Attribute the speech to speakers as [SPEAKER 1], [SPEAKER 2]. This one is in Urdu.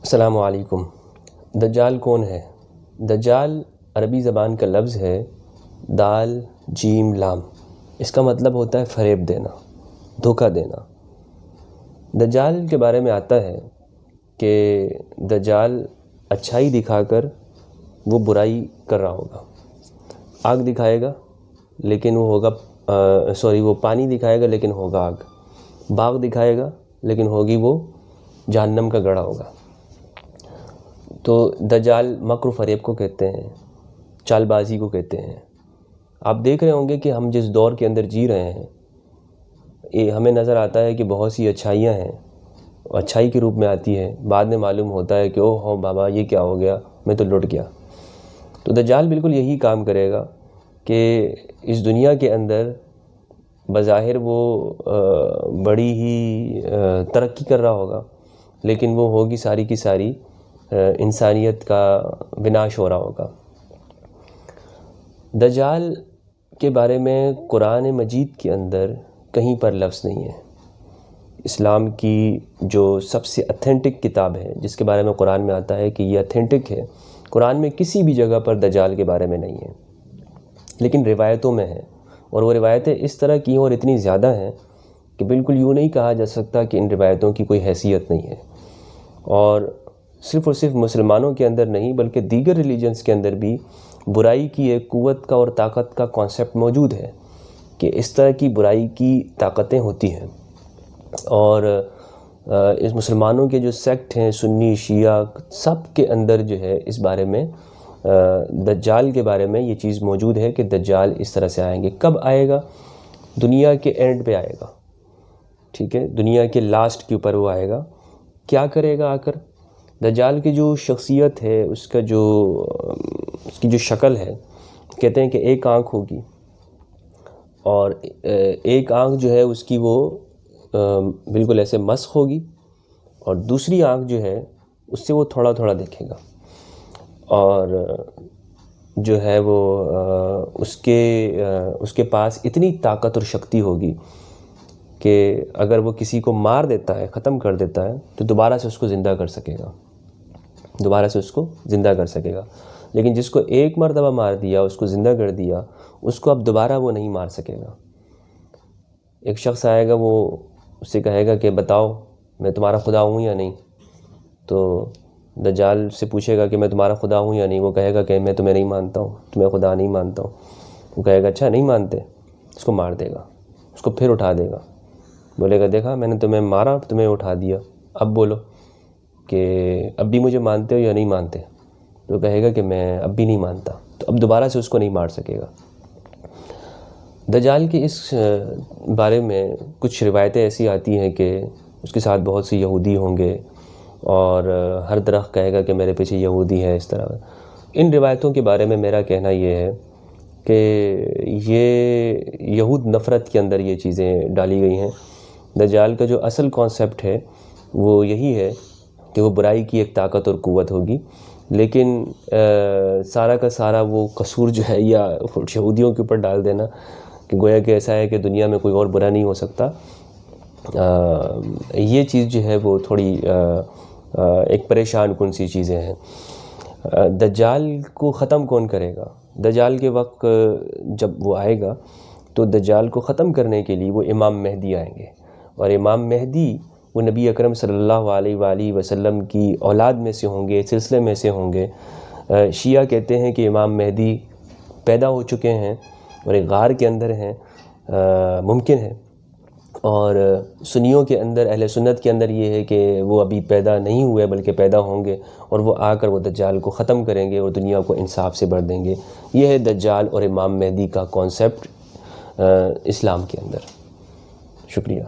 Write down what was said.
[SPEAKER 1] السلام علیکم۔ دجال کون ہے؟ دجال عربی زبان کا لفظ ہے دال جیم لام۔ اس کا مطلب ہوتا ہے فریب دینا، دھوکہ دینا۔ دجال کے بارے میں آتا ہے کہ دجال اچھائی دکھا کر وہ برائی کر رہا ہوگا۔ آگ دکھائے گا لیکن وہ ہوگا وہ پانی دکھائے گا لیکن ہوگا آگ۔ باغ دکھائے گا لیکن ہوگی وہ جہنم کا گڑھا ہوگا۔ تو دجال مکر و فریب کو کہتے ہیں، چال بازی کو کہتے ہیں۔ آپ دیکھ رہے ہوں گے کہ ہم جس دور کے اندر جی رہے ہیں، ہمیں نظر آتا ہے کہ بہت سی اچھائیاں ہیں، اچھائی کے روپ میں آتی ہے، بعد میں معلوم ہوتا ہے کہ اوہ بابا یہ کیا ہو گیا، میں تو لٹ گیا۔ تو دجال بالکل یہی کام کرے گا کہ اس دنیا کے اندر بظاہر وہ بڑی ہی ترقی کر رہا ہوگا، لیکن وہ ہوگی ساری کی ساری انسانیت کا وناش ہو رہا ہوگا۔ دجال کے بارے میں قرآن مجید کے اندر کہیں پر لفظ نہیں ہے۔ اسلام کی جو سب سے اتھینٹک کتاب ہے، جس کے بارے میں قرآن میں آتا ہے کہ یہ اتھینٹک ہے، قرآن میں کسی بھی جگہ پر دجال کے بارے میں نہیں ہے، لیکن روایتوں میں ہے۔ اور وہ روایتیں اس طرح کی ہیں اور اتنی زیادہ ہیں کہ بالکل یوں نہیں کہا جا سکتا کہ ان روایتوں کی کوئی حیثیت نہیں ہے۔ اور صرف مسلمانوں کے اندر نہیں بلکہ دیگر ریلیجنز کے اندر بھی برائی کی ایک قوت کا اور طاقت کا کانسیپٹ موجود ہے کہ اس طرح کی برائی کی طاقتیں ہوتی ہیں۔ اور اس مسلمانوں کے جو سیکٹ ہیں، سنی شیعہ، سب کے اندر جو ہے اس بارے میں دجال کے بارے میں یہ چیز موجود ہے کہ دجال اس طرح سے آئیں گے۔ کب آئے گا؟ دنیا کے اینڈ پہ آئے گا، ٹھیک ہے، دنیا کے لاسٹ کے اوپر وہ آئے گا۔ کیا کرے گا آ کر؟ دجال کی جو شخصیت ہے، اس کی جو شکل ہے، کہتے ہیں کہ ایک آنکھ ہوگی، اور ایک آنکھ جو ہے اس کی وہ بالکل ایسے مسخ ہوگی، اور دوسری آنکھ جو ہے اس سے وہ تھوڑا تھوڑا دیکھے گا، اور جو ہے وہ اس کے پاس اتنی طاقت اور شکتی ہوگی کہ اگر وہ کسی کو مار دیتا ہے، ختم کر دیتا ہے، تو دوبارہ سے اس کو زندہ کر سکے گا، لیکن جس کو ایک مرتبہ مار دیا، اس کو زندہ کر دیا، اس کو اب دوبارہ وہ نہیں مار سکے گا۔ ایک شخص آئے گا، وہ اس سے کہے گا کہ بتاؤ میں تمہارا خدا ہوں یا نہیں؟ تو دجال سے پوچھے گا کہ میں تمہارا خدا ہوں یا نہیں؟ وہ کہے گا کہ میں تمہیں نہیں مانتا ہوں، تمہیں خدا نہیں مانتا ہوں۔ وہ کہے گا اچھا نہیں مانتے؟ اس کو مار دے گا، اس کو پھر اٹھا دے گا، بولے گا دیکھا میں نے تمہیں مارا، تمہیں اٹھا دیا، اب بولو کہ اب بھی مجھے مانتے ہو یا نہیں مانتے؟ تو کہے گا کہ میں اب بھی نہیں مانتا، تو اب دوبارہ سے اس کو نہیں مار سکے گا۔ دجال کے اس بارے میں کچھ روایتیں ایسی آتی ہیں کہ اس کے ساتھ بہت سے یہودی ہوں گے، اور ہر درخت کہے گا کہ میرے پیچھے یہودی ہے، اس طرح۔ ان روایتوں کے بارے میں میرا کہنا یہ ہے کہ یہ یہود نفرت کے اندر یہ چیزیں ڈالی گئی ہیں۔ دجال کا جو اصل کانسیپٹ ہے وہ یہی ہے کہ وہ برائی کی ایک طاقت اور قوت ہوگی، لیکن سارا کا سارا وہ قصور جو ہے یا یہودیوں کے اوپر ڈال دینا کہ گویا کہ ایسا ہے کہ دنیا میں کوئی اور برا نہیں ہو سکتا، یہ چیز جو ہے وہ تھوڑی ایک پریشان کن سی چیزیں ہیں۔ دجال کو ختم کون کرے گا؟ دجال کے وقت جب وہ آئے گا تو دجال کو ختم کرنے کے لیے وہ امام مہدی آئیں گے، اور امام مہدی وہ نبی اکرم صلی اللہ علیہ وآلہ وسلم کی اولاد میں سے ہوں گے، سلسلے میں سے ہوں گے۔ شیعہ کہتے ہیں کہ امام مہدی پیدا ہو چکے ہیں اور ایک غار کے اندر ہیں، ممکن ہے، اور سنیوں کے اندر، اہل سنت کے اندر یہ ہے کہ وہ ابھی پیدا نہیں ہوئے بلکہ پیدا ہوں گے، اور وہ آ کر وہ دجال کو ختم کریں گے اور دنیا کو انصاف سے بھر دیں گے۔ یہ ہے دجال اور امام مہدی کا کانسیپٹ اسلام کے اندر۔ شکریہ۔